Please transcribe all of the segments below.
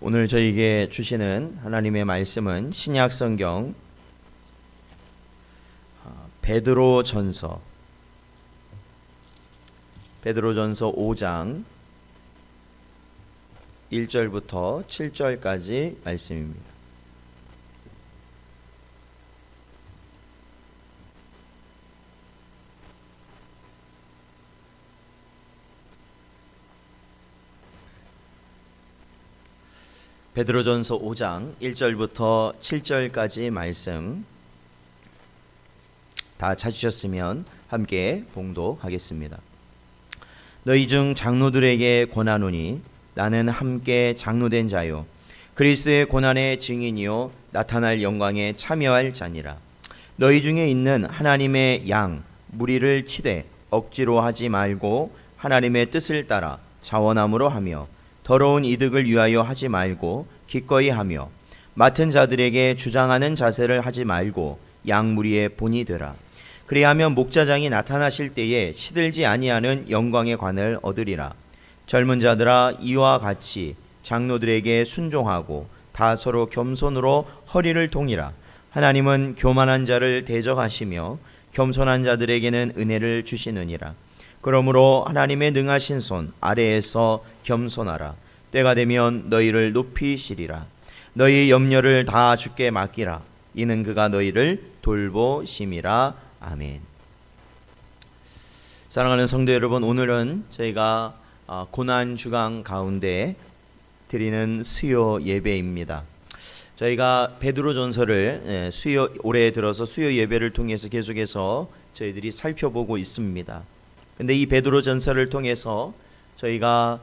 오늘 저에게 주시는 하나님의 말씀은 신약 성경 베드로전서 5장 1절부터 7절까지 말씀입니다. 베드로전서 5장 1절부터 7절까지 말씀 다 찾으셨으면 함께 봉독하겠습니다. 너희 중 장로들에게 권하노니 나는 함께 장로된 자요 그리스도의 고난의 증인이요 나타날 영광에 참여할 자니라. 너희 중에 있는 하나님의 양 무리를 치되 억지로 하지 말고 하나님의 뜻을 따라 자원함으로 하며 더러운 이득을 위하여 하지 말고 기꺼이 하며 맡은 자들에게 주장하는 자세를 하지 말고 양 무리의 본이 되라. 그리하면 목자장이 나타나실 때에 시들지 아니하는 영광의 관을 얻으리라. 젊은 자들아 이와 같이 장로들에게 순종하고 다 서로 겸손으로 허리를 동이라. 하나님은 교만한 자를 대적하시며 겸손한 자들에게는 은혜를 주시느니라. 그러므로 하나님의 능하신 손 아래에서 겸손하라. 때가 되면 너희를 높이시리라. 너희 염려를 다 주께 맡기라. 이는 그가 너희를 돌보심이라. 아멘. 사랑하는 성도 여러분, 오늘은 저희가 고난 주간 가운데 드리는 수요 예배입니다. 저희가 베드로전서를 올해 들어서 수요 예배를 통해서 계속해서 저희들이 살펴보고 있습니다. 근데 이 베드로전서를 통해서 저희가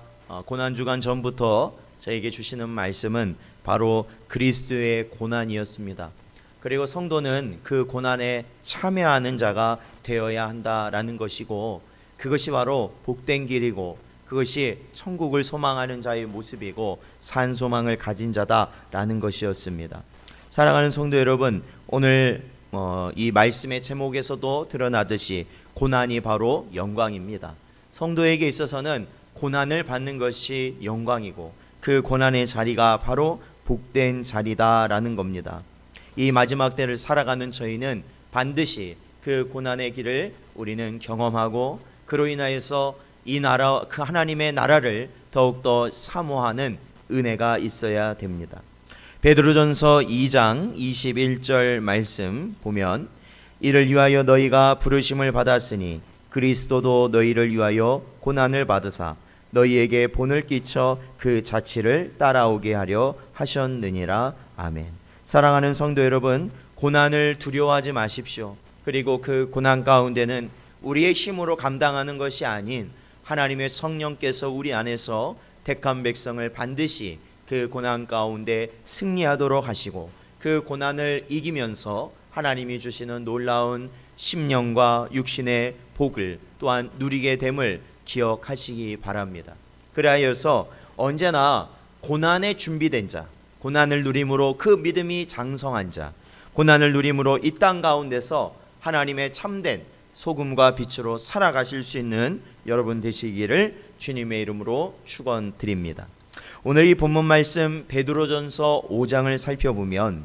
고난 주간 전부터 저에게 주시는 말씀은 바로 그리스도의 고난이었습니다. 그리고 성도는 그 고난에 참여하는 자가 되어야 한다라는 것이고, 그것이 바로 복된 길이고 그것이 천국을 소망하는 자의 모습이고 산 소망을 가진 자다라는 것이었습니다. 사랑하는 성도 여러분, 오늘 이 말씀의 제목에서도 드러나듯이 고난이 바로 영광입니다. 성도에게 있어서는 고난을 받는 것이 영광이고 그 고난의 자리가 바로 복된 자리다라는 겁니다. 이 마지막 때를 살아가는 저희는 반드시 그 고난의 길을 우리는 경험하고 그로 인하여서 이 나라, 그 하나님의 나라를 더욱더 사모하는 은혜가 있어야 됩니다. 베드로전서 2장 21절 말씀 보면 이를 위하여 너희가 부르심을 받았으니 그리스도도 너희를 위하여 고난을 받으사 너희에게 본을 끼쳐 그 자취를 따라오게 하려 하셨느니라. 아멘. 사랑하는 성도 여러분, 고난을 두려워하지 마십시오. 그리고 그 고난 가운데는 우리의 힘으로 감당하는 것이 아닌 하나님의 성령께서 우리 안에서 택한 백성을 반드시 그 고난 가운데 승리하도록 하시고 그 고난을 이기면서 하나님이 주시는 놀라운 심령과 육신의 복을 또한 누리게 됨을 기억하시기 바랍니다. 그리하여서 언제나 고난에 준비된 자, 고난을 누림으로 그 믿음이 장성한 자, 고난을 누림으로 이 땅 가운데서 하나님의 참된 소금과 빛으로 살아가실 수 있는 여러분 되시기를 주님의 이름으로 축원드립니다. 오늘 이 본문 말씀 베드로전서 5장을 살펴보면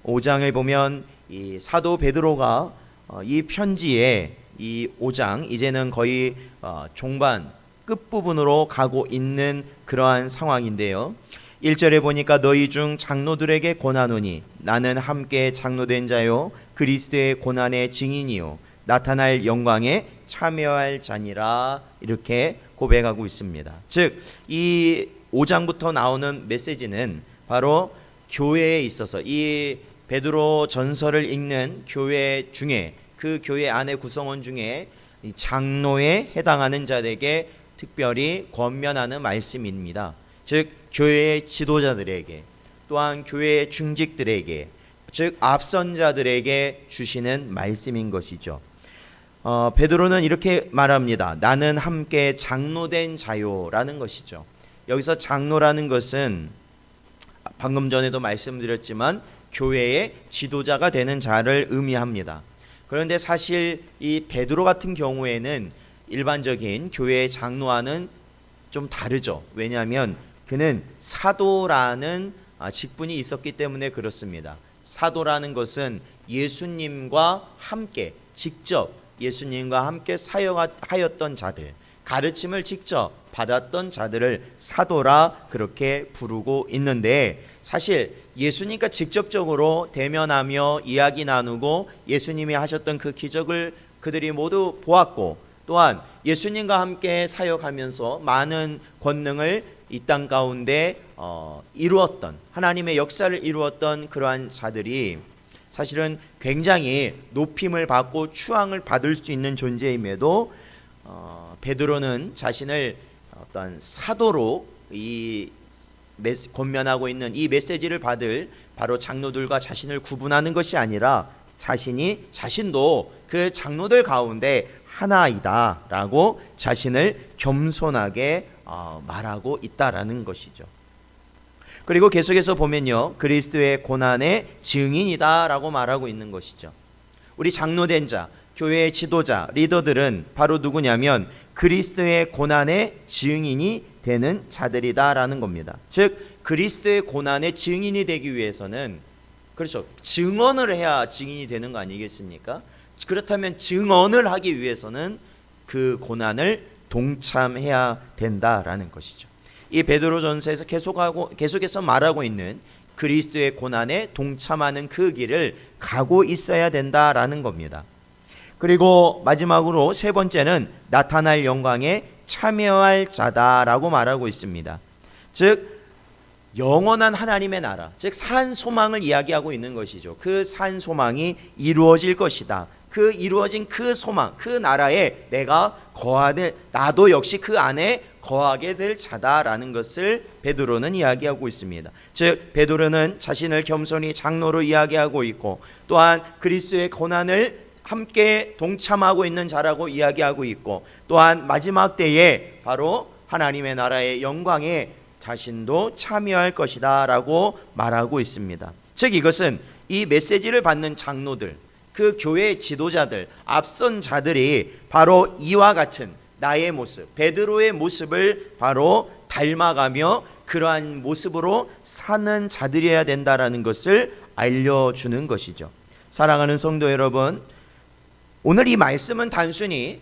5장을 보면 이 사도 베드로가 이 편지에 이 5장 이제는 거의 종반 끝부분으로 가고 있는 그러한 상황인데요. 1절에 보니까 너희 중 장로들에게 권하노니 나는 함께 장로된 자요 그리스도의 고난의 증인이요 나타날 영광에 참여할 자니라. 이렇게 고백하고 있습니다. 즉 이 5장부터 나오는 메시지는 바로 교회에 있어서 이 베드로 전서를 읽는 교회 중에 그 교회 안의 구성원 중에 장로에 해당하는 자들에게 특별히 권면하는 말씀입니다. 즉 교회의 지도자들에게 또한 교회의 중직들에게 즉 앞선 자들에게 주시는 말씀인 것이죠. 베드로는 이렇게 말합니다. 나는 함께 장로된 자요라는 것이죠. 여기서 장로라는 것은 방금 전에도 말씀드렸지만 교회의 지도자가 되는 자를 의미합니다. 그런데 사실 이 베드로 같은 경우에는 일반적인 교회의 장로와는 좀 다르죠. 왜냐하면 그는 사도라는 직분이 있었기 때문에 그렇습니다. 사도라는 것은 예수님과 함께 직접 예수님과 함께 사역하였던 자들, 가르침을 직접 받았던 자들을 사도라 그렇게 부르고 있는데, 사실 예수님과 직접적으로 대면하며 이야기 나누고 예수님이 하셨던 그 기적을 그들이 모두 보았고, 또한 예수님과 함께 사역하면서 많은 권능을 이 땅 가운데 이루었던, 하나님의 역사를 이루었던 그러한 자들이 사실은 굉장히 높임을 받고 추앙을 받을 수 있는 존재임에도 베드로는 자신을 어떤 사도로 권면하고 있는 이 메시지를 받을 바로 장로들과 자신을 구분하는 것이 아니라 자신도 그 장로들 가운데 하나이다 라고 자신을 겸손하게 말하고 있다라는 것이죠. 그리고 계속해서 보면요, 그리스도의 고난의 증인이다 라고 말하고 있는 것이죠. 우리 장로된 자, 교회의 지도자, 리더들은 바로 누구냐면 그리스도의 고난의 증인이 되는 자들이다 라는 겁니다. 즉 그리스도의 고난의 증인이 되기 위해서는, 그렇죠, 증언을 해야 증인이 되는 거 아니겠습니까? 그렇다면 증언을 하기 위해서는 그 고난을 동참해야 된다라는 것이죠. 이 베드로전서에서 계속해서 말하고 있는 그리스도의 고난에 동참하는 그 길을 가고 있어야 된다라는 겁니다. 그리고 마지막으로 세 번째는 나타날 영광에 참여할 자다라고 말하고 있습니다. 즉 영원한 하나님의 나라, 즉 산 소망을 이야기하고 있는 것이죠. 그 산 소망이 이루어질 것이다. 그 이루어진 그 소망, 그 나라에 내가 나도 역시 그 안에 거하게 될 자다라는 것을 베드로는 이야기하고 있습니다. 즉 베드로는 자신을 겸손히 장로로 이야기하고 있고, 또한 그리스도의 고난을 함께 동참하고 있는 자라고 이야기하고 있고, 또한 마지막 때에 바로 하나님의 나라의 영광에 자신도 참여할 것이다 라고 말하고 있습니다. 즉 이것은 이 메시지를 받는 장로들, 그 교회의 지도자들, 앞선 자들이 바로 이와 같은 나의 모습, 베드로의 모습을 바로 닮아가며 그러한 모습으로 사는 자들이어야 된다라는 것을 알려주는 것이죠. 사랑하는 성도 여러분, 오늘 이 말씀은 단순히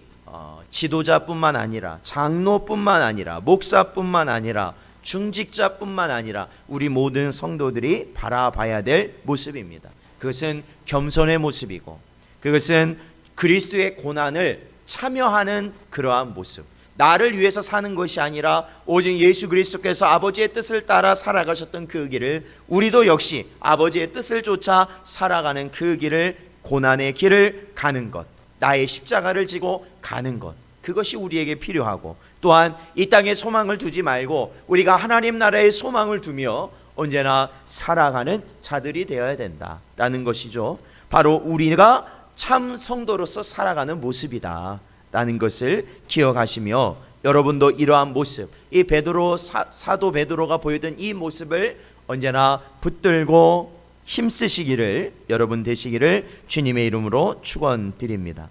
지도자뿐만 아니라 장로뿐만 아니라 목사뿐만 아니라 중직자뿐만 아니라 우리 모든 성도들이 바라봐야 될 모습입니다. 그것은 겸손의 모습이고, 그것은 그리스도의 고난을 참여하는 그러한 모습, 나를 위해서 사는 것이 아니라 오직 예수 그리스도께서 아버지의 뜻을 따라 살아가셨던 그 길을 우리도 역시 아버지의 뜻을 쫓아 살아가는 그 길을, 고난의 길을 가는 것, 나의 십자가를 지고 가는 것, 그것이 우리에게 필요하고, 또한 이 땅에 소망을 두지 말고 우리가 하나님 나라의 소망을 두며 언제나 살아가는 자들이 되어야 된다라는 것이죠. 바로 우리가 참 성도로서 살아가는 모습이다 라는 것을 기억하시며, 여러분도 이러한 모습, 이 베드로 사도 베드로가 보이던 이 모습을 언제나 붙들고 힘쓰시기를 여러분 되시기를 주님의 이름으로 축원드립니다.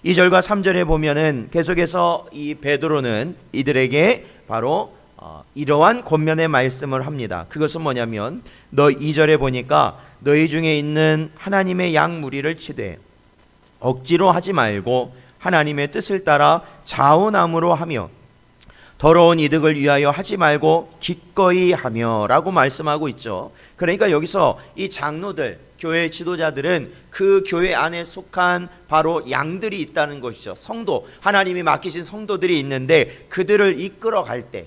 2절과 3절에 보면은 계속해서 이 베드로는 이들에게 바로 이러한 권면의 말씀을 합니다. 그것은 뭐냐면, 너 2절에 보니까 너희 중에 있는 하나님의 양 무리를 치되 억지로 하지 말고 하나님의 뜻을 따라 자원함으로 하며 더러운 이득을 위하여 하지 말고 기꺼이 하며 라고 말씀하고 있죠. 그러니까 여기서 이 장로들, 교회 지도자들은 그 교회 안에 속한 바로 양들이 있다는 것이죠. 성도, 하나님이 맡기신 성도들이 있는데 그들을 이끌어갈 때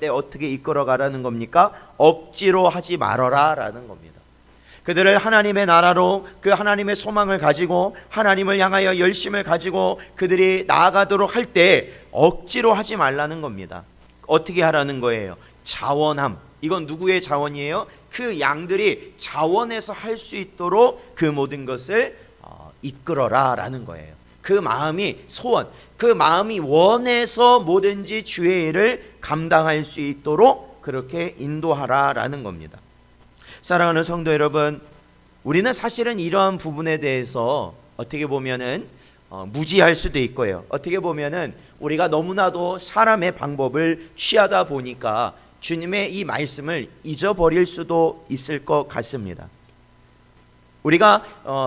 어떻게 이끌어가라는 겁니까? 억지로 하지 말아라 라는 겁니다. 그들을 하나님의 나라로, 그 하나님의 소망을 가지고 하나님을 향하여 열심을 가지고 그들이 나아가도록 할 때 억지로 하지 말라는 겁니다. 어떻게 하라는 거예요? 자원함. 이건 누구의 자원이에요? 그 양들이 자원해서 할 수 있도록 그 모든 것을 이끌어라 라는 거예요. 그 마음이 소원, 그 마음이 원해서 뭐든지 주의 일을 감당할 수 있도록 그렇게 인도하라 라는 겁니다. 사랑하는 성도 여러분, 우리는 사실은 이러한 부분에 대해서 어떻게 보면은 무지할 수도 있고요. 어떻게 보면은 우리가 너무나도 사람의 방법을 취하다 보니까 주님의 이 말씀을 잊어버릴 수도 있을 것 같습니다. 우리가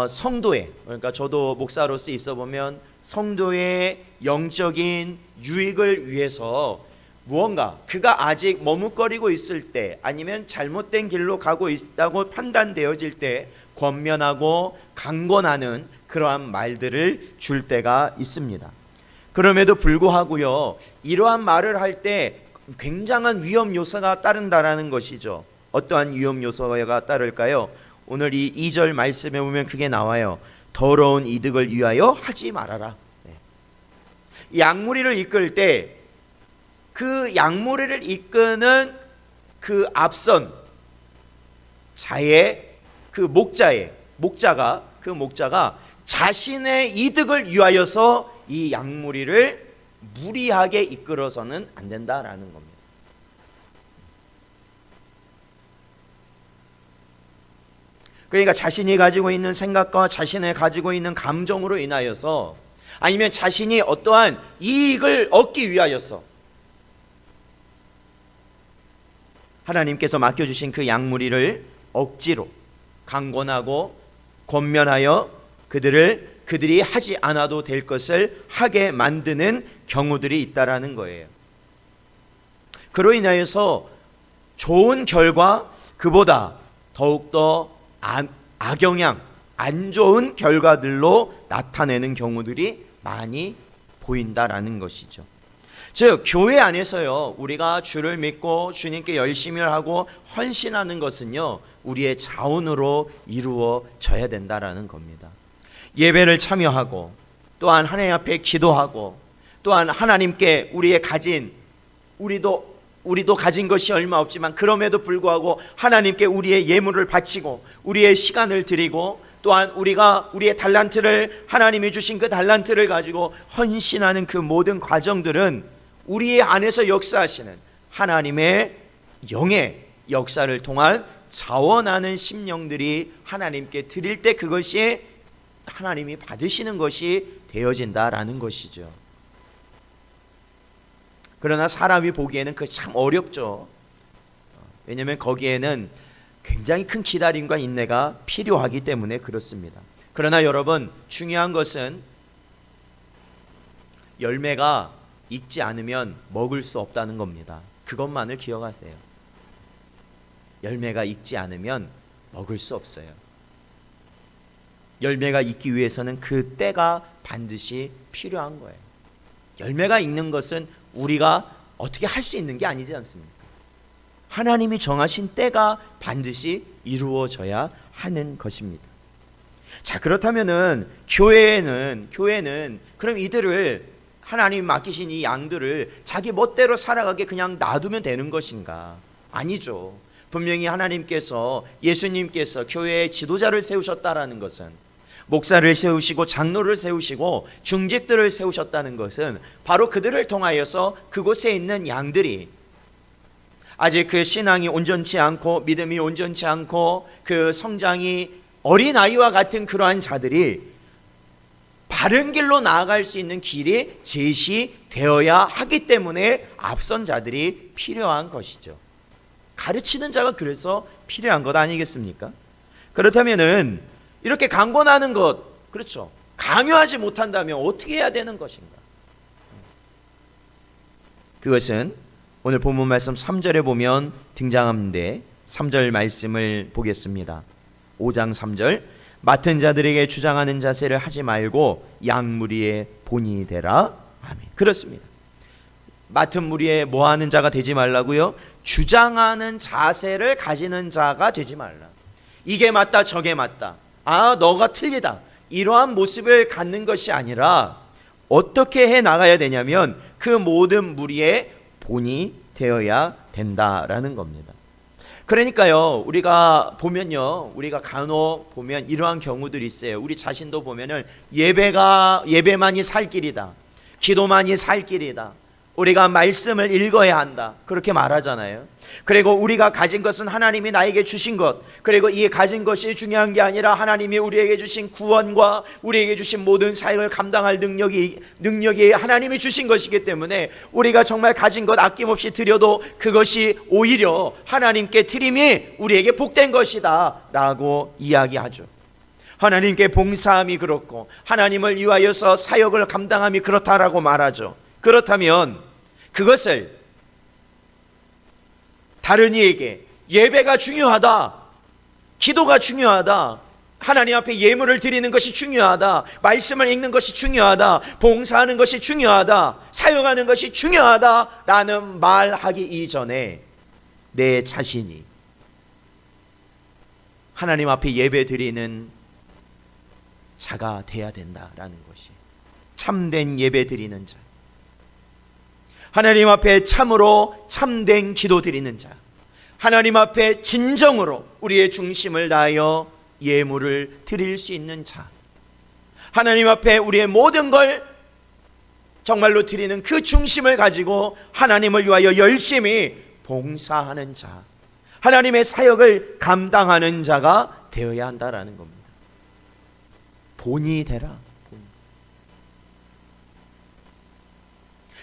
성도의, 그러니까 저도 목사로서 있어 보면 성도의 영적인 유익을 위해서 무언가 그가 아직 머뭇거리고 있을 때, 아니면 잘못된 길로 가고 있다고 판단되어질 때 권면하고 강권하는 그러한 말들을 줄 때가 있습니다. 그럼에도 불구하고요, 이러한 말을 할 때 굉장한 위험 요소가 따른다라는 것이죠. 어떠한 위험 요소가 따를까요? 오늘 이 2절 말씀에 보면 그게 나와요. 더러운 이득을 위하여 하지 말아라. 양무리를 이끌 때 그 양무리를 이끄는 그 앞선 자의 그 목자가 자신의 이득을 위하여서 이 양무리를 무리하게 이끌어서는 안 된다라는 겁니다. 그러니까 자신이 가지고 있는 생각과 자신의 가지고 있는 감정으로 인하여서, 아니면 자신이 어떠한 이익을 얻기 위하여서 하나님께서 맡겨주신 그 양무리를 억지로 강권하고 권면하여 그들이 하지 않아도 될 것을 하게 만드는 경우들이 있다라는 거예요. 그로 인하여서 좋은 결과, 그보다 더욱더 악영향, 안 좋은 결과들로 나타내는 경우들이 많이 보인다라는 것이죠. 즉 교회 안에서요, 우리가 주를 믿고 주님께 열심히 하고 헌신하는 것은요, 우리의 자원으로 이루어져야 된다라는 겁니다. 예배를 참여하고, 또한 하나님 앞에 기도하고, 또한 하나님께 우리도 가진 것이 얼마 없지만 그럼에도 불구하고 하나님께 우리의 예물을 바치고 우리의 시간을 드리고, 또한 우리의 달란트를, 하나님이 주신 그 달란트를 가지고 헌신하는 그 모든 과정들은 우리 안에서 역사하시는 하나님의 영의 역사를 통한 자원하는 심령들이 하나님께 드릴 때 그것이 하나님이 받으시는 것이 되어진다라는 것이죠. 그러나 사람이 보기에는 그게 참 어렵죠. 왜냐하면 거기에는 굉장히 큰 기다림과 인내가 필요하기 때문에 그렇습니다. 그러나 여러분, 중요한 것은 열매가 익지 않으면 먹을 수 없다는 겁니다. 그것만을 기억하세요. 열매가 익지 않으면 먹을 수 없어요. 열매가 익기 위해서는 그 때가 반드시 필요한 거예요. 열매가 익는 것은 우리가 어떻게 할 수 있는 게 아니지 않습니까? 하나님이 정하신 때가 반드시 이루어져야 하는 것입니다. 자, 그렇다면은 교회는 그럼 이들을, 하나님이 맡기신 이 양들을 자기 멋대로 살아가게 그냥 놔두면 되는 것인가? 아니죠. 분명히 하나님께서, 예수님께서 교회의 지도자를 세우셨다라는 것은, 목사를 세우시고 장로를 세우시고 중직들을 세우셨다는 것은 바로 그들을 통하여서 그곳에 있는 양들이 아직 그 신앙이 온전치 않고 믿음이 온전치 않고 그 성장이 어린아이와 같은 그러한 자들이 바른 길로 나아갈 수 있는 길이 제시되어야 하기 때문에 앞선 자들이 필요한 것이죠. 가르치는 자가 그래서 필요한 것 아니겠습니까? 그렇다면은 이렇게 강권하는 것, 그렇죠, 강요하지 못한다면 어떻게 해야 되는 것인가? 그것은 오늘 본문 말씀 3절에 보면 등장하는데, 3절 말씀을 보겠습니다. 5장 3절, 맡은 자들에게 주장하는 자세를 하지 말고 양무리의 본이 되라. 아멘. 그렇습니다. 맡은 무리에 뭐하는 자가 되지 말라고요? 주장하는 자세를 가지는 자가 되지 말라. 이게 맞다 저게 맞다, 너가 틀리다, 이러한 모습을 갖는 것이 아니라 어떻게 해 나가야 되냐면 그 모든 무리의 본이 되어야 된다라는 겁니다. 그러니까요, 우리가 간혹 보면 이러한 경우들이 있어요. 우리 자신도 보면은 예배만이 살 길이다, 기도만이 살 길이다, 우리가 말씀을 읽어야 한다, 그렇게 말하잖아요. 그리고 우리가 가진 것은 하나님이 나에게 주신 것, 그리고 이 가진 것이 중요한 게 아니라 하나님이 우리에게 주신 구원과 우리에게 주신 모든 사역을 감당할 능력이 하나님이 주신 것이기 때문에 우리가 정말 가진 것 아낌없이 드려도 그것이 오히려 하나님께 드림이 우리에게 복된 것이다 라고 이야기하죠. 하나님께 봉사함이 그렇고 하나님을 위하여서 사역을 감당함이 그렇다라고 말하죠. 그렇다면 그것을 다른 이에게 예배가 중요하다, 기도가 중요하다, 하나님 앞에 예물을 드리는 것이 중요하다, 말씀을 읽는 것이 중요하다, 봉사하는 것이 중요하다, 사용하는 것이 중요하다라는 말하기 이전에 내 자신이 하나님 앞에 예배 드리는 자가 돼야 된다라는 것이, 참된 예배 드리는 자, 하나님 앞에 참으로 참된 기도 드리는 자, 하나님 앞에 진정으로 우리의 중심을 다하여 예물을 드릴 수 있는 자, 하나님 앞에 우리의 모든 걸 정말로 드리는 그 중심을 가지고 하나님을 위하여 열심히 봉사하는 자, 하나님의 사역을 감당하는 자가 되어야 한다라는 겁니다. 본이 되라.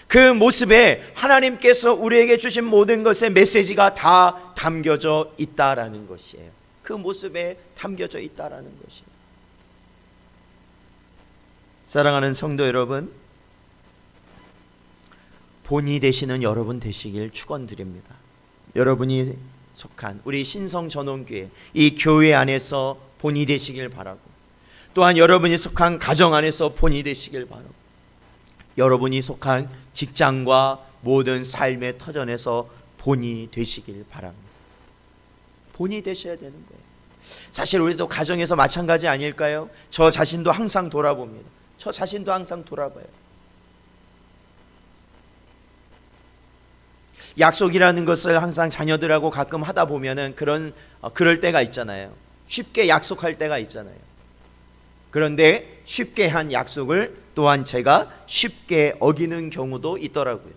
그 모습에 하나님께서 우리에게 주신 모든 것의 메시지가 다 담겨져 있다라는 것이에요. 그 모습에 담겨져 있다라는 것이에요. 사랑하는 성도 여러분, 본이 되시는 여러분 되시길 축원드립니다. 여러분이 속한 우리 신성전원교회 이 교회 안에서 본이 되시길 바라고, 또한 여러분이 속한 가정 안에서 본이 되시길 바라고, 여러분이 속한 직장과 모든 삶의 터전에서 본이 되시길 바랍니다. 본이 되셔야 되는 거예요. 사실 우리도 가정에서 마찬가지 아닐까요? 저 자신도 항상 돌아봅니다. 저 자신도 항상 돌아봐요. 약속이라는 것을 항상 자녀들하고 가끔 하다 보면은 그럴 때가 있잖아요. 쉽게 약속할 때가 있잖아요. 그런데 쉽게 한 약속을 또한 제가 쉽게 어기는 경우도 있더라고요.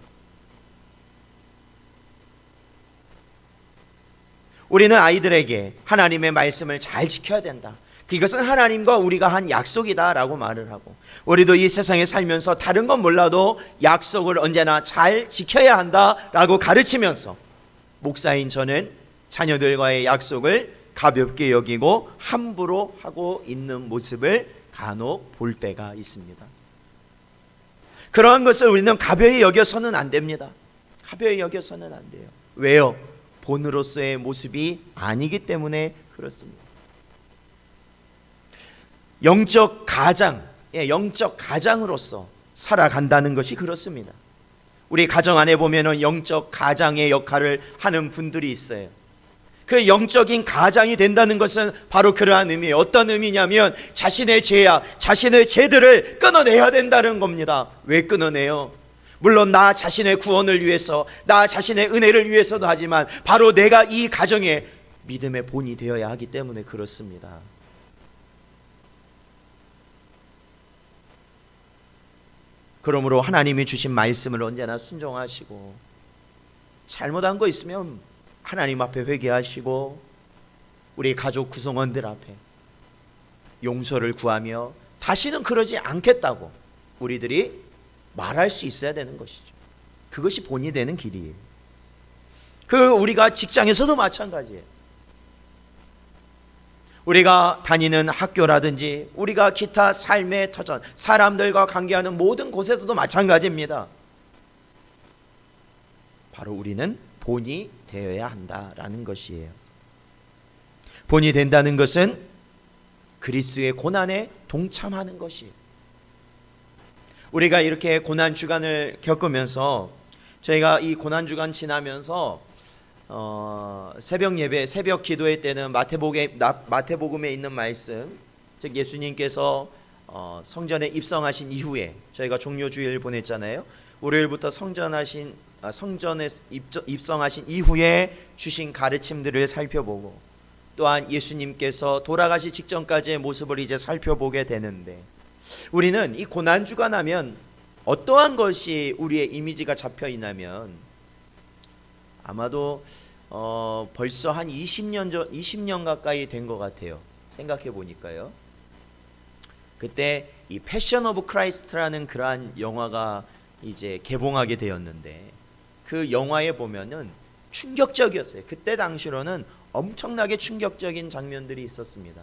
우리는 아이들에게 하나님의 말씀을 잘 지켜야 된다, 이것은 하나님과 우리가 한 약속이다 라고 말을 하고, 우리도 이 세상에 살면서 다른 건 몰라도 약속을 언제나 잘 지켜야 한다 라고 가르치면서, 목사인 저는 자녀들과의 약속을 가볍게 여기고 함부로 하고 있는 모습을 간혹 볼 때가 있습니다. 그러한 것을 우리는 가벼이 여겨서는 안 됩니다. 가벼이 여겨서는 안 돼요. 왜요? 본으로서의 모습이 아니기 때문에 그렇습니다. 영적 가장으로서 살아간다는 것이 그렇습니다. 우리 가정 안에 보면은 영적 가장의 역할을 하는 분들이 있어요. 그 영적인 가장이 된다는 것은 바로 그러한 의미예요. 어떤 의미냐면 자신의 죄악, 자신의 죄들을 끊어내야 된다는 겁니다. 왜 끊어내요? 물론 나 자신의 구원을 위해서, 나 자신의 은혜를 위해서도 하지만 바로 내가 이 가정의 믿음의 본이 되어야 하기 때문에 그렇습니다. 그러므로 하나님이 주신 말씀을 언제나 순종하시고, 잘못한 거 있으면 하나님 앞에 회개하시고, 우리 가족 구성원들 앞에 용서를 구하며 다시는 그러지 않겠다고 우리들이 말할 수 있어야 되는 것이죠. 그것이 본이 되는 길이에요. 우리가 직장에서도 마찬가지예요. 우리가 다니는 학교라든지 우리가 기타 삶의 터전, 사람들과 관계하는 모든 곳에서도 마찬가지입니다. 바로 우리는 본이 되어야 한다라는 것이에요. 본이 된다는 것은 그리스도의 고난에 동참하는 것이에요. 우리가 이렇게 고난 주간을 겪으면서, 저희가 이 고난 주간 지나면서 새벽 예배, 새벽 기도회 때는 마태복음에 있는 말씀, 즉 예수님께서 성전에 입성하신 이후에 저희가 종료주일을 보냈잖아요. 월요일부터 성전에 입성하신 이후에 주신 가르침들을 살펴보고, 또한 예수님께서 돌아가시 직전까지의 모습을 이제 살펴보게 되는데, 우리는 이 고난주간 하면 어떠한 것이 우리의 이미지가 잡혀 있냐면 아마도 벌써 한 20년 가까이 된 것 같아요. 생각해 보니까요. 그때 이 패션 오브 크라이스트라는 그러한 영화가 이제 개봉하게 되었는데 그 영화에 보면은 충격적이었어요. 그때 당시로는 엄청나게 충격적인 장면들이 있었습니다.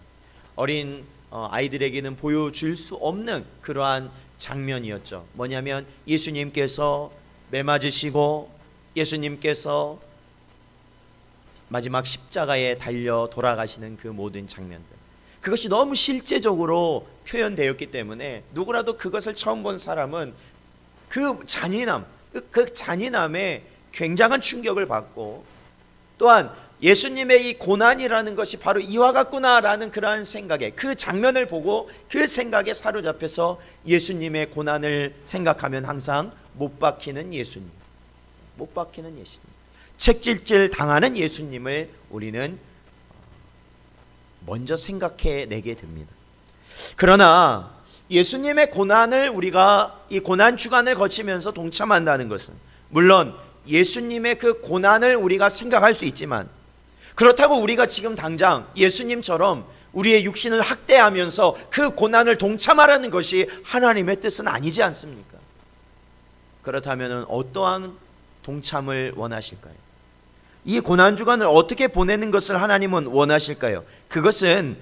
어린 아이들에게는 보여줄 수 없는 그러한 장면이었죠. 뭐냐면 예수님께서 매 맞으시고 예수님께서 마지막 십자가에 달려 돌아가시는 그 모든 장면들, 그것이 너무 실제적으로 표현되었기 때문에 누구라도 그것을 처음 본 사람은 그 잔인함에 굉장한 충격을 받고, 또한 예수님의 이 고난이라는 것이 바로 이와 같구나라는 그러한 생각에, 그 장면을 보고 그 생각에 사로잡혀서 예수님의 고난을 생각하면 항상 못 박히는 예수님, 책질질 당하는 예수님을 우리는 먼저 생각해내게 됩니다. 그러나 예수님의 고난을 우리가 이 고난 주간을 거치면서 동참한다는 것은, 물론 예수님의 그 고난을 우리가 생각할 수 있지만, 그렇다고 우리가 지금 당장 예수님처럼 우리의 육신을 학대하면서 그 고난을 동참하라는 것이 하나님의 뜻은 아니지 않습니까? 그렇다면 어떠한 동참을 원하실까요? 이 고난 주간을 어떻게 보내는 것을 하나님은 원하실까요? 그것은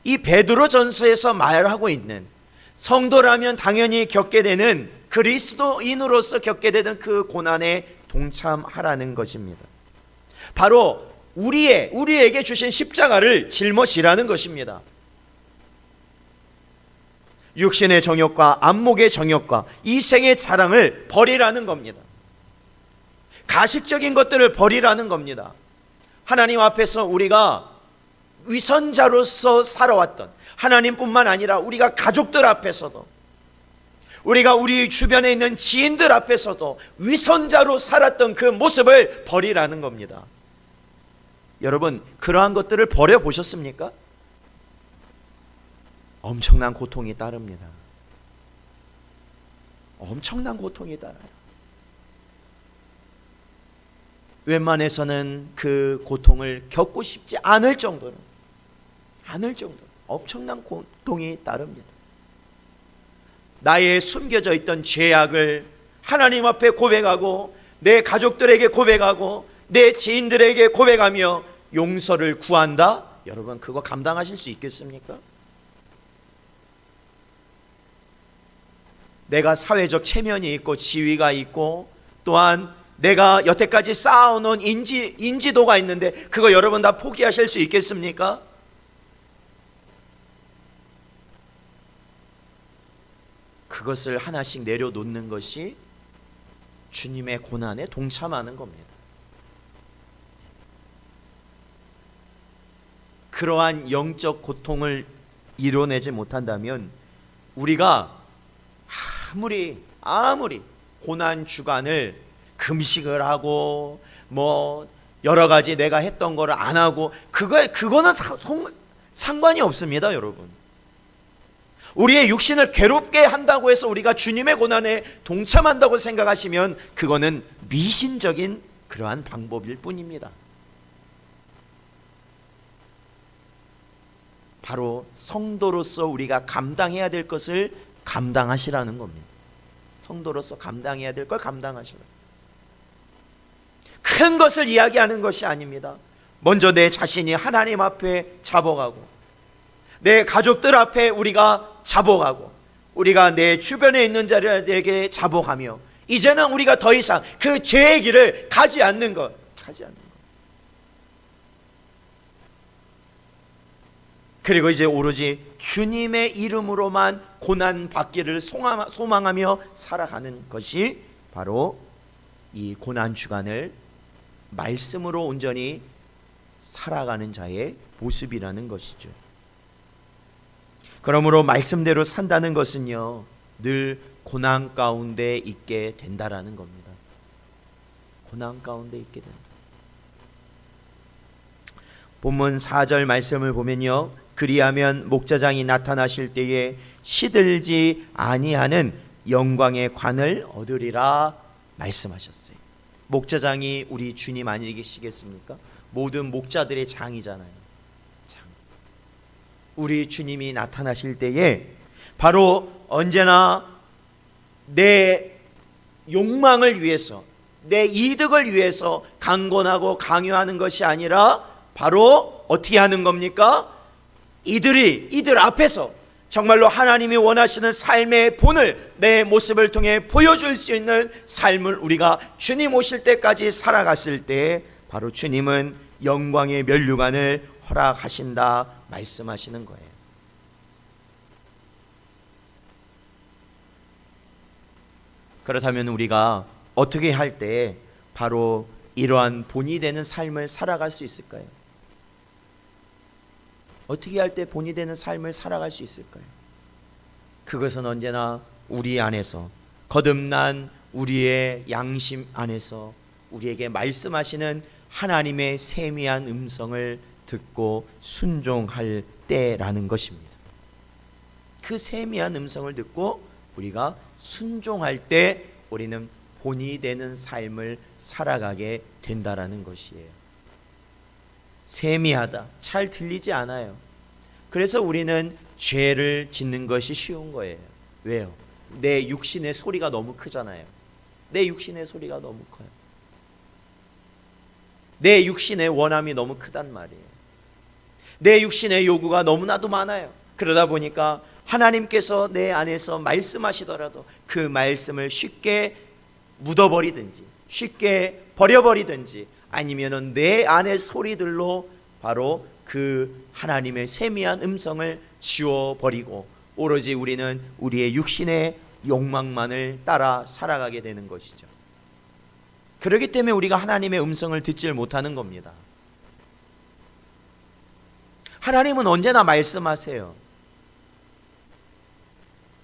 이 베드로전서에서 말하고 있는, 성도라면 당연히 겪게 되는, 그리스도인으로서 겪게 되는 그 고난에 동참하라는 것입니다. 바로 우리에게 주신 십자가를 짊어지라는 것입니다. 육신의 정욕과 안목의 정욕과 이생의 자랑을 버리라는 겁니다. 가식적인 것들을 버리라는 겁니다. 하나님 앞에서 우리가 위선자로서 살아왔던, 하나님뿐만 아니라 우리가 가족들 앞에서도, 우리가 우리 주변에 있는 지인들 앞에서도 위선자로 살았던 그 모습을 버리라는 겁니다. 여러분, 그러한 것들을 버려보셨습니까? 엄청난 고통이 따릅니다. 엄청난 고통이 따라요. 웬만해서는 그 고통을 겪고 싶지 않을 정도로 엄청난 고통이 따릅니다. 나의 숨겨져 있던 죄악을 하나님 앞에 고백하고, 내 가족들에게 고백하고, 내 지인들에게 고백하며 용서를 구한다? 여러분, 그거 감당하실 수 있겠습니까? 내가 사회적 체면이 있고 지위가 있고, 또한 내가 여태까지 쌓아놓은 인지도가 있는데 그거 여러분 다 포기하실 수 있겠습니까? 그것을 하나씩 내려놓는 것이 주님의 고난에 동참하는 겁니다. 그러한 영적 고통을 이뤄내지 못한다면 우리가 아무리 고난 주간을 금식을 하고 뭐 여러 가지 내가 했던 거를 안 하고, 그거는 상관이 없습니다. 여러분, 우리의 육신을 괴롭게 한다고 해서 우리가 주님의 고난에 동참한다고 생각하시면 그거는 미신적인 그러한 방법일 뿐입니다. 바로 성도로서 우리가 감당해야 될 것을 감당하시라는 겁니다. 성도로서 감당해야 될 걸 감당하시라. 큰 것을 이야기하는 것이 아닙니다. 먼저 내 자신이 하나님 앞에 자복하고, 내 가족들 앞에 우리가 자복하고, 우리가 내 주변에 있는 자들에게 자복하며, 이제는 우리가 더 이상 그 죄의 길을 가지 않는 것. 그리고 이제 오로지 주님의 이름으로만 고난 받기를 소망하며 살아가는 것이 바로 이 고난 주간을 말씀으로 온전히 살아가는 자의 모습이라는 것이죠. 그러므로 말씀대로 산다는 것은요, 늘 고난 가운데 있게 된다라는 겁니다. 고난 가운데 있게 된다. 본문 4절 말씀을 보면요, 그리하면 목자장이 나타나실 때에 시들지 아니하는 영광의 관을 얻으리라 말씀하셨어요. 목자장이 우리 주님 아니시겠습니까? 모든 목자들의 장이잖아요. 장. 우리 주님이 나타나실 때에 바로 언제나 내 욕망을 위해서, 내 이득을 위해서 강권하고 강요하는 것이 아니라 바로 어떻게 하는 겁니까? 이들 앞에서 정말로 하나님이 원하시는 삶의 본을 내 모습을 통해 보여줄 수 있는 삶을 우리가 주님 오실 때까지 살아갔을 때 바로 주님은 영광의 면류관을 허락하신다 말씀하시는 거예요. 그렇다면 우리가 어떻게 할 때 바로 이러한 본이 되는 삶을 살아갈 수 있을까요? 어떻게 할 때 본이 되는 삶을 살아갈 수 있을까요? 그것은 언제나 우리 안에서, 거듭난 우리의 양심 안에서 우리에게 말씀하시는 하나님의 세미한 음성을 듣고 순종할 때라는 것입니다. 그 세미한 음성을 듣고 우리가 순종할 때 우리는 본이 되는 삶을 살아가게 된다라는 것이에요. 세미하다, 잘 들리지 않아요. 그래서 우리는 죄를 짓는 것이 쉬운 거예요. 왜요? 내 육신의 소리가 너무 크잖아요. 내 육신의 소리가 너무 커요. 내 육신의 원함이 너무 크단 말이에요. 내 육신의 요구가 너무나도 많아요. 그러다 보니까 하나님께서 내 안에서 말씀하시더라도 그 말씀을 쉽게 묻어버리든지 쉽게 버려버리든지 아니면은 내 안의 소리들로 바로 그 하나님의 세미한 음성을 지워버리고 오로지 우리는 우리의 육신의 욕망만을 따라 살아가게 되는 것이죠. 그렇기 때문에 우리가 하나님의 음성을 듣질 못하는 겁니다. 하나님은 언제나 말씀하세요.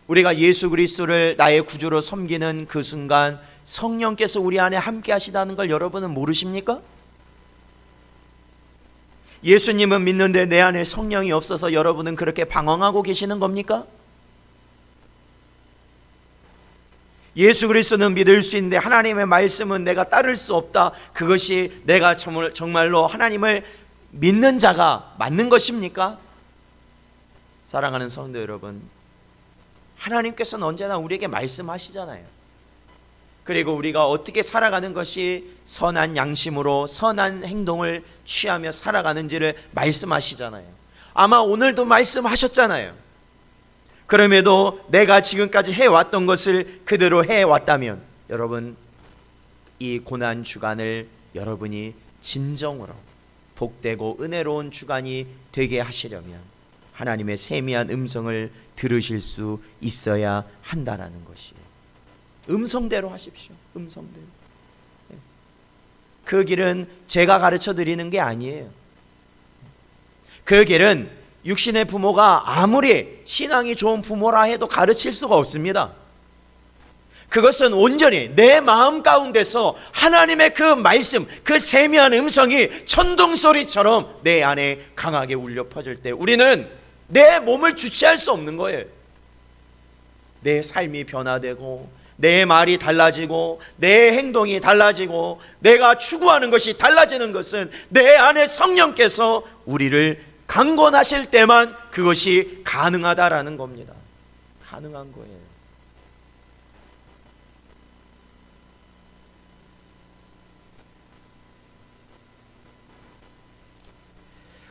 우리가 예수 그리스도를 나의 구주로 섬기는 그 순간 성령께서 우리 안에 함께 하시다는 걸 여러분은 모르십니까? 예수님은 믿는데 내 안에 성령이 없어서 여러분은 그렇게 방황하고 계시는 겁니까? 예수 그리스도는 믿을 수 있는데 하나님의 말씀은 내가 따를 수 없다. 그것이 내가 정말로 하나님을 믿는 자가 맞는 것입니까? 사랑하는 성도 여러분, 하나님께서는 언제나 우리에게 말씀하시잖아요. 그리고 우리가 어떻게 살아가는 것이 선한 양심으로 선한 행동을 취하며 살아가는지를 말씀하시잖아요. 아마 오늘도 말씀하셨잖아요. 그럼에도 내가 지금까지 해왔던 것을 그대로 해왔다면 여러분, 이 고난 주간을 여러분이 진정으로 복되고 은혜로운 주간이 되게 하시려면 하나님의 세미한 음성을 들으실 수 있어야 한다라는 것이에요. 음성대로 하십시오. 음성대로. 그 길은 제가 가르쳐 드리는 게 아니에요. 그 길은 육신의 부모가 아무리 신앙이 좋은 부모라 해도 가르칠 수가 없습니다. 그것은 온전히 내 마음 가운데서 하나님의 그 말씀, 그 세미한 음성이 천둥소리처럼 내 안에 강하게 울려 퍼질 때 우리는 내 몸을 주체할 수 없는 거예요. 내 삶이 변화되고 내 말이 달라지고 내 행동이 달라지고 내가 추구하는 것이 달라지는 것은 내 안에 성령께서 우리를 강권하실 때만 그것이 가능하다라는 겁니다. 가능한 거예요.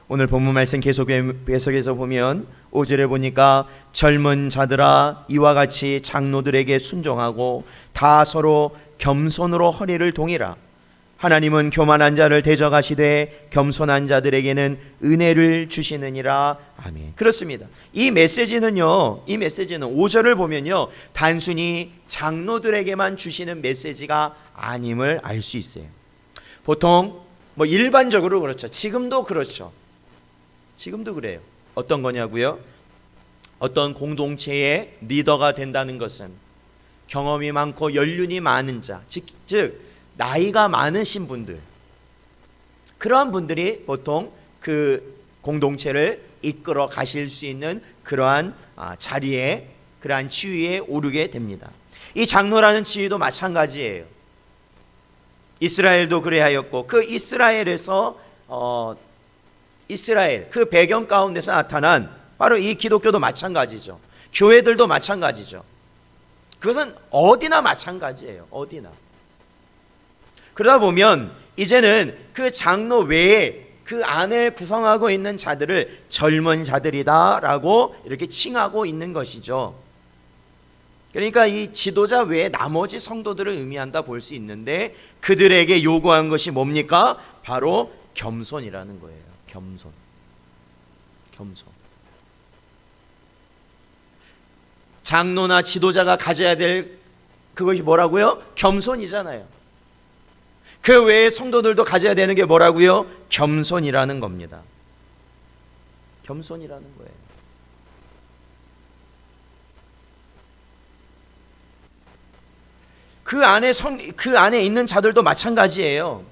오늘 본문 말씀 계속해서 보면 5절에 보니까 젊은 자들아 이와 같이 장로들에게 순종하고 다 서로 겸손으로 허리를 동이라. 하나님은 교만한 자를 대적하시되 겸손한 자들에게는 은혜를 주시느니라. 아멘. 그렇습니다. 이 메시지는 5절을 보면요, 단순히 장로들에게만 주시는 메시지가 아님을 알 수 있어요. 보통 일반적으로 그렇죠. 지금도 그렇죠. 지금도 그래요. 어떤 거냐고요? 어떤 공동체의 리더가 된다는 것은 경험이 많고 연륜이 많은 자, 즉 나이가 많으신 분들, 그러한 분들이 보통 그 공동체를 이끌어 가실 수 있는 그러한 자리에, 그러한 지위에 오르게 됩니다. 이 장로라는 지위도 마찬가지예요. 이스라엘도 그래하였고 그 이스라엘에서 이스라엘 그 배경 가운데서 나타난 바로 이 기독교도 마찬가지죠. 교회들도 마찬가지죠. 그것은 어디나 마찬가지예요. 어디나. 그러다 보면 이제는 그 장로 외에 그 안을 구성하고 있는 자들을 젊은 자들이다라고 이렇게 칭하고 있는 것이죠. 그러니까 이 지도자 외에 나머지 성도들을 의미한다 볼 수 있는데 그들에게 요구한 것이 뭡니까? 바로 겸손이라는 거예요. 겸손. 장로나 지도자가 가져야 될 그것이 뭐라고요? 겸손이잖아요. 그 외에 성도들도 가져야 되는 게 뭐라고요? 겸손이라는 겁니다. 겸손이라는 거예요. 그 안에 있는 자들도 마찬가지예요.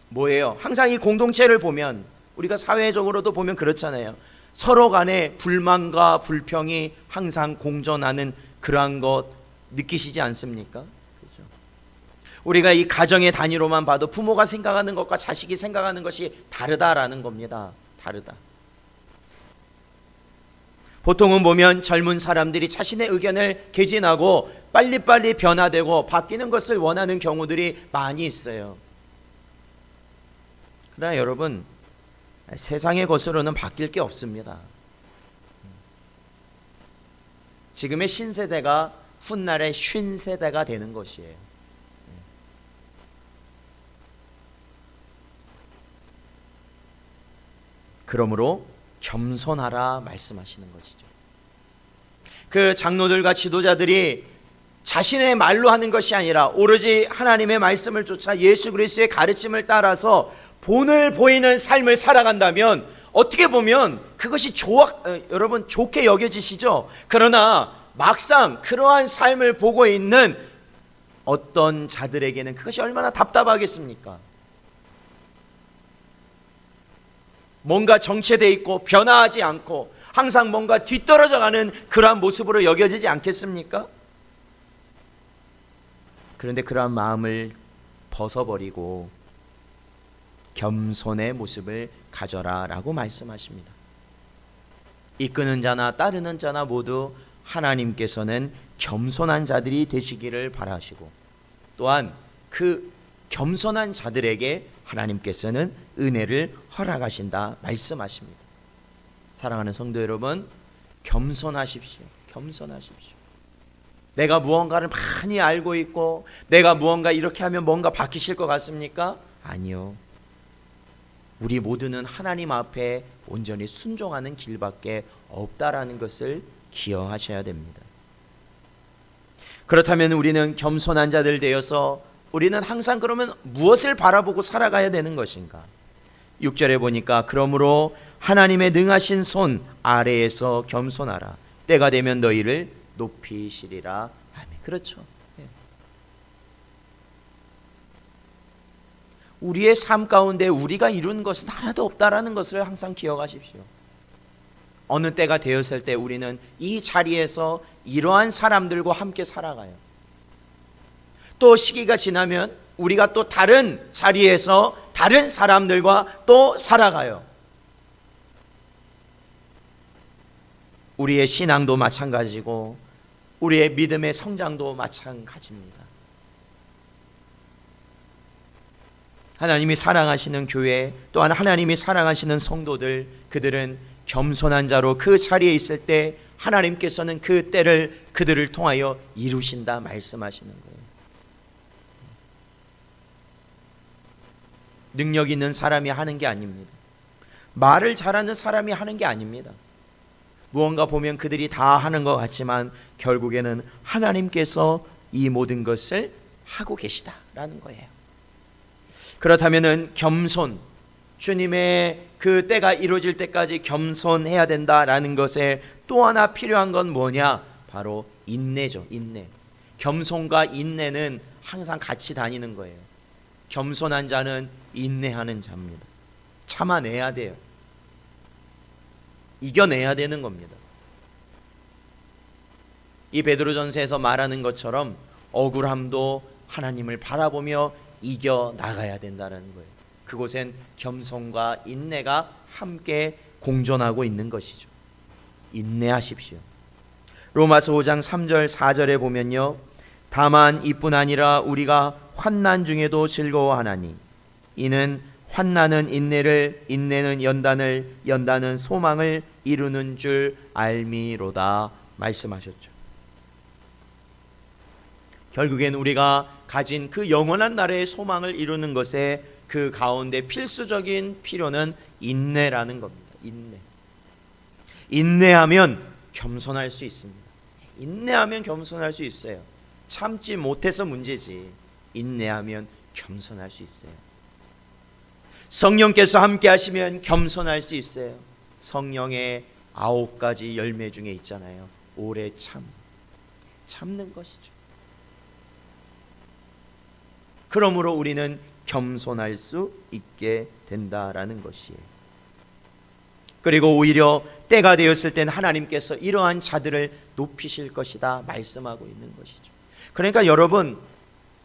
뭐예요? 항상 이 공동체를 보면 우리가 사회적으로도 보면 그렇잖아요. 서로 간에 불만과 불평이 항상 공존하는 그러한 것 느끼시지 않습니까? 그렇죠? 우리가 이 가정의 단위로만 봐도 부모가 생각하는 것과 자식이 생각하는 것이 다르다라는 겁니다. 다르다. 보통은 보면 젊은 사람들이 자신의 의견을 개진하고 빨리빨리 변화되고 바뀌는 것을 원하는 경우들이 많이 있어요. 그러나 여러분, 세상의 것으로는 바뀔 게 없습니다. 지금의 신세대가 훗날의 쉰세대가 되는 것이에요. 그러므로 겸손하라 말씀하시는 것이죠. 그 장로들과 지도자들이 자신의 말로 하는 것이 아니라 오로지 하나님의 말씀을 쫓아 예수 그리스도의 가르침을 따라서 본을 보이는 삶을 살아간다면 어떻게 보면 그것이 여러분 좋게 여겨지시죠. 그러나 막상 그러한 삶을 보고 있는 어떤 자들에게는 그것이 얼마나 답답하겠습니까? 뭔가 정체되어 있고 변화하지 않고 항상 뭔가 뒤떨어져가는 그러한 모습으로 여겨지지 않겠습니까? 그런데 그러한 마음을 벗어버리고 겸손의 모습을 가져라 라고 말씀하십니다. 이끄는 자나 따르는 자나 모두 하나님께서는 겸손한 자들이 되시기를 바라시고 또한 그 겸손한 자들에게 하나님께서는 은혜를 허락하신다 말씀하십니다. 사랑하는 성도 여러분, 겸손하십시오. 겸손하십시오. 내가 무언가를 많이 알고 있고 내가 무언가 이렇게 하면 뭔가 바뀌실 것 같습니까? 아니요. 우리 모두는 하나님 앞에 온전히 순종하는 길밖에 없다라는 것을 기억하셔야 됩니다. 그렇다면 우리는 겸손한 자들 되어서 우리는 항상 그러면 무엇을 바라보고 살아가야 되는 것인가? 6절에 보니까 그러므로 하나님의 능하신 손 아래에서 겸손하라. 때가 되면 너희를 높이시리라. 아멘. 그렇죠. 우리의 삶 가운데 우리가 이룬 것은 하나도 없다라는 것을 항상 기억하십시오. 어느 때가 되었을 때 우리는 이 자리에서 이러한 사람들과 함께 살아가요. 또 시기가 지나면 우리가 또 다른 자리에서 다른 사람들과 또 살아가요. 우리의 신앙도 마찬가지고 우리의 믿음의 성장도 마찬가지입니다. 하나님이 사랑하시는 교회 또한 하나님이 사랑하시는 성도들 그들은 겸손한 자로 그 자리에 있을 때 하나님께서는 그 때를 그들을 통하여 이루신다 말씀하시는 거예요. 능력 있는 사람이 하는 게 아닙니다. 말을 잘하는 사람이 하는 게 아닙니다. 무언가 보면 그들이 다 하는 것 같지만 결국에는 하나님께서 이 모든 것을 하고 계시다라는 거예요. 그렇다면은 겸손, 주님의 그 때가 이루어질 때까지 겸손해야 된다라는 것에 또 하나 필요한 건 뭐냐? 바로 인내죠. 인내. 겸손과 인내는 항상 같이 다니는 거예요. 겸손한 자는 인내하는 자입니다. 참아내야 돼요. 이겨내야 되는 겁니다. 이 베드로전서에서 말하는 것처럼 억울함도 하나님을 바라보며 이겨 나가야 된다는 거예요. 그곳엔 겸손과 인내가 함께 공존하고 있는 것이죠. 인내하십시오. 로마서 5장 3절 4절에 보면요, 다만 이뿐 아니라 우리가 환난 중에도 즐거워하나니 이는 환난은 인내를, 인내는 연단을, 연단은 소망을 이루는 줄 알미로다 말씀하셨죠. 결국엔 우리가 가진 그 영원한 나라의 소망을 이루는 것에 그 가운데 필수적인 필요는 인내라는 겁니다. 인내하면 겸손할 수 있습니다. 인내하면 겸손할 수 있어요. 참지 못해서 문제지, 인내하면 겸손할 수 있어요. 성령께서 함께 하시면 겸손할 수 있어요. 성령의 9가지 열매 중에 있잖아요. 오래 참는 것이죠. 그러므로 우리는 겸손할 수 있게 된다라는 것이에요. 그리고 오히려 때가 되었을 땐 하나님께서 이러한 자들을 높이실 것이다 말씀하고 있는 것이죠. 그러니까 여러분,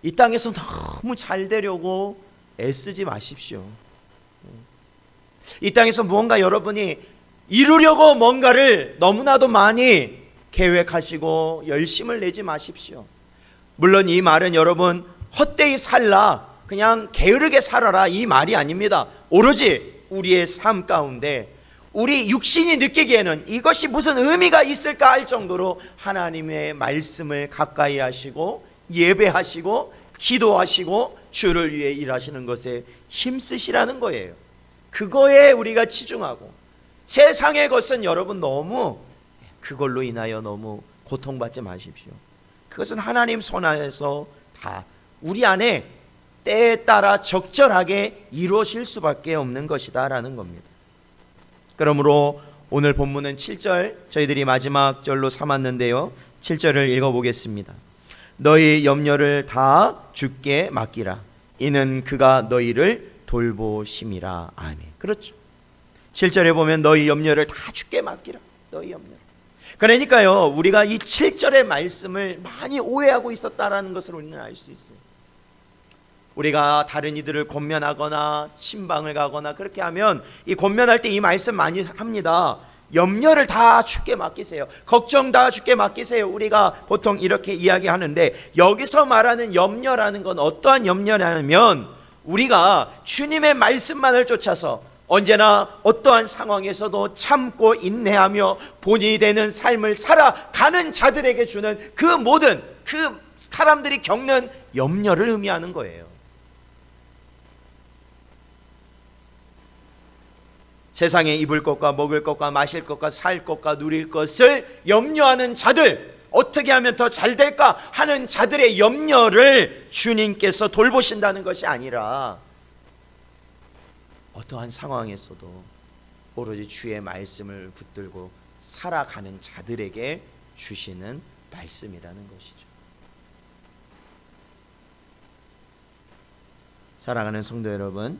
이 땅에서 너무 잘 되려고 애쓰지 마십시오. 이 땅에서 무언가 여러분이 이루려고 뭔가를 너무나도 많이 계획하시고 열심을 내지 마십시오. 물론 이 말은 여러분 헛되이 살라, 그냥 게으르게 살아라, 이 말이 아닙니다. 오로지 우리의 삶 가운데 우리 육신이 느끼기에는 이것이 무슨 의미가 있을까 할 정도로 하나님의 말씀을 가까이 하시고 예배하시고 기도하시고 주를 위해 일하시는 것에 힘쓰시라는 거예요. 그거에 우리가 치중하고, 세상의 것은 여러분 너무 그걸로 인하여 너무 고통받지 마십시오. 그것은 하나님 손 안에서 다 우리 안에 때에 따라 적절하게 이루어질 수밖에 없는 것이다 라는 겁니다. 그러므로 오늘 본문은 7절, 저희들이 마지막 절로 삼았는데요, 7절을 읽어보겠습니다. 너희 염려를 다 주께 맡기라. 이는 그가 너희를 돌보심이라. 아멘. 그렇죠. 7절에 보면 너희 염려를 다 주께 맡기라. 너희 염려. 그러니까요, 우리가 이 7절의 말씀을 많이 오해하고 있었다라는 것을 우리는 알 수 있어요. 우리가 다른 이들을 권면하거나 신방을 가거나 그렇게 하면 이 권면할 때 이 말씀 많이 합니다. 염려를 다 주께 맡기세요. 걱정 다 주께 맡기세요. 우리가 보통 이렇게 이야기하는데, 여기서 말하는 염려라는 건 어떠한 염려냐면, 우리가 주님의 말씀만을 쫓아서 언제나 어떠한 상황에서도 참고 인내하며 본이 되는 삶을 살아가는 자들에게 주는 그 모든 그 사람들이 겪는 염려를 의미하는 거예요. 세상에 입을 것과 먹을 것과 마실 것과 살 것과 누릴 것을 염려하는 자들, 어떻게 하면 더 잘 될까 하는 자들의 염려를 주님께서 돌보신다는 것이 아니라, 어떠한 상황에서도 오로지 주의 말씀을 붙들고 살아가는 자들에게 주시는 말씀이라는 것이죠. 사랑하는 성도 여러분,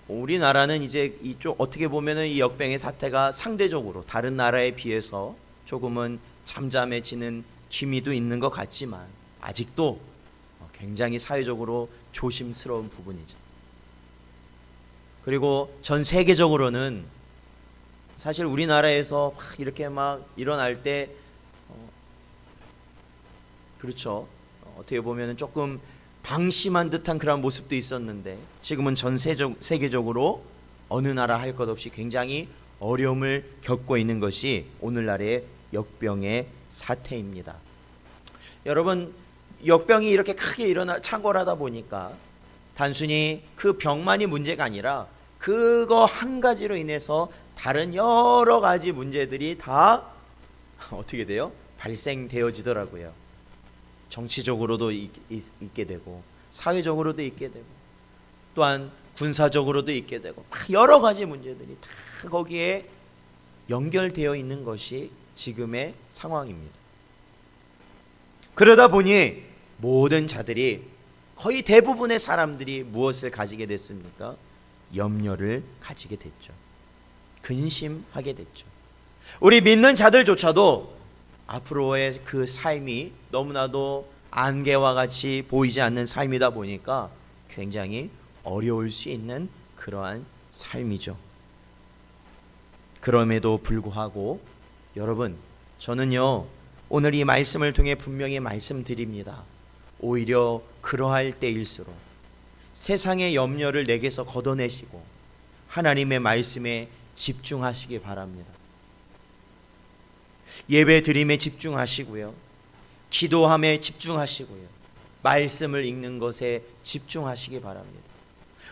우리나라는 이제 이쪽 어떻게 보면은 이 역병의 사태가 상대적으로 다른 나라에 비해서 조금은 잠잠해지는 기미도 있는 것 같지만, 아직도 굉장히 사회적으로 조심스러운 부분이죠. 그리고 전 세계적으로는 사실 우리나라에서 이렇게 막 일어날 때 그렇죠, 어떻게 보면은 조금 방심한 듯한 그런 모습도 있었는데, 지금은 전 세계적으로 어느 나라 할 것 없이 굉장히 어려움을 겪고 있는 것이 오늘날의 역병의 사태입니다. 여러분, 역병이 이렇게 크게 창궐하다 보니까 단순히 그 병만이 문제가 아니라 그거 한 가지로 인해서 다른 여러 가지 문제들이 다 어떻게 돼요? 발생되어지더라고요. 정치적으로도 있게 되고, 사회적으로도 있게 되고, 또한 군사적으로도 있게 되고, 여러 가지 문제들이 다 거기에 연결되어 있는 것이 지금의 상황입니다. 그러다 보니 모든 자들이, 거의 대부분의 사람들이 무엇을 가지게 됐습니까? 염려를 가지게 됐죠. 근심하게 됐죠. 우리 믿는 자들조차도 앞으로의 그 삶이 너무나도 안개와 같이 보이지 않는 삶이다 보니까 굉장히 어려울 수 있는 그러한 삶이죠. 그럼에도 불구하고 여러분, 저는요 오늘 이 말씀을 통해 분명히 말씀드립니다. 오히려 그러할 때일수록 세상의 염려를 내게서 걷어내시고 하나님의 말씀에 집중하시기 바랍니다. 예배 드림에 집중하시고요, 기도함에 집중하시고요, 말씀을 읽는 것에 집중하시기 바랍니다.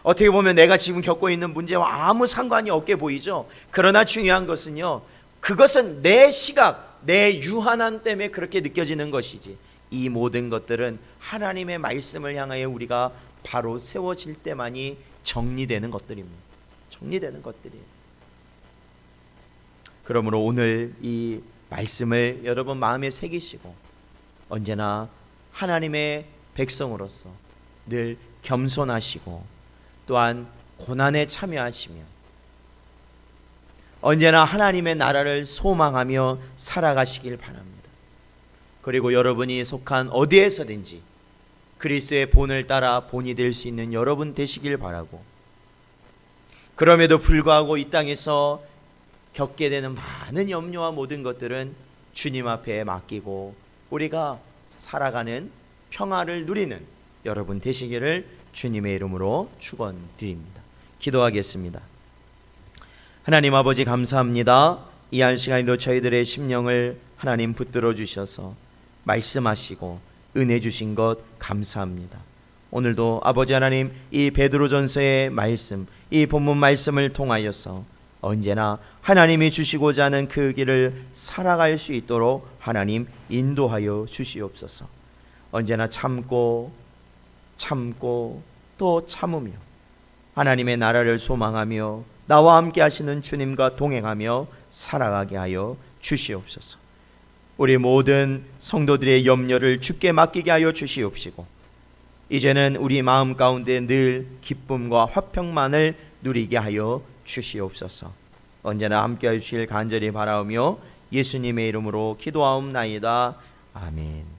어떻게 보면 내가 지금 겪고 있는 문제와 아무 상관이 없게 보이죠. 그러나 중요한 것은요, 그것은 내 시각, 내 유한함 때문에 그렇게 느껴지는 것이지, 이 모든 것들은 하나님의 말씀을 향하여 우리가 바로 세워질 때만이 정리되는 것들입니다. 정리되는 것들이에요. 그러므로 오늘 이 말씀을 여러분 마음에 새기시고 언제나 하나님의 백성으로서 늘 겸손하시고 또한 고난에 참여하시며 언제나 하나님의 나라를 소망하며 살아가시길 바랍니다. 그리고 여러분이 속한 어디에서든지 그리스도의 본을 따라 본이 될 수 있는 여러분 되시길 바라고, 그럼에도 불구하고 이 땅에서 겪게 되는 많은 염려와 모든 것들은 주님 앞에 맡기고 우리가 살아가는 평화를 누리는 여러분 되시기를 주님의 이름으로 축원드립니다. 기도하겠습니다. 하나님 아버지, 감사합니다. 이 한 시간에도 저희들의 심령을 하나님 붙들어 주셔서 말씀하시고 은혜 주신 것 감사합니다. 오늘도 아버지 하나님, 이 베드로전서의 말씀, 이 본문 말씀을 통하여서 언제나 하나님이 주시고자 하는 그 길을 살아갈 수 있도록 하나님 인도하여 주시옵소서. 언제나 참고 또 참으며 하나님의 나라를 소망하며 나와 함께 하시는 주님과 동행하며 살아가게 하여 주시옵소서. 우리 모든 성도들의 염려를 주께 맡기게 하여 주시옵시고 이제는 우리 마음 가운데 늘 기쁨과 화평만을 누리게 하여 주시옵소서. 언제나 함께 하실 간절히 바라오며 예수님의 이름으로 기도하옵나이다. 아멘.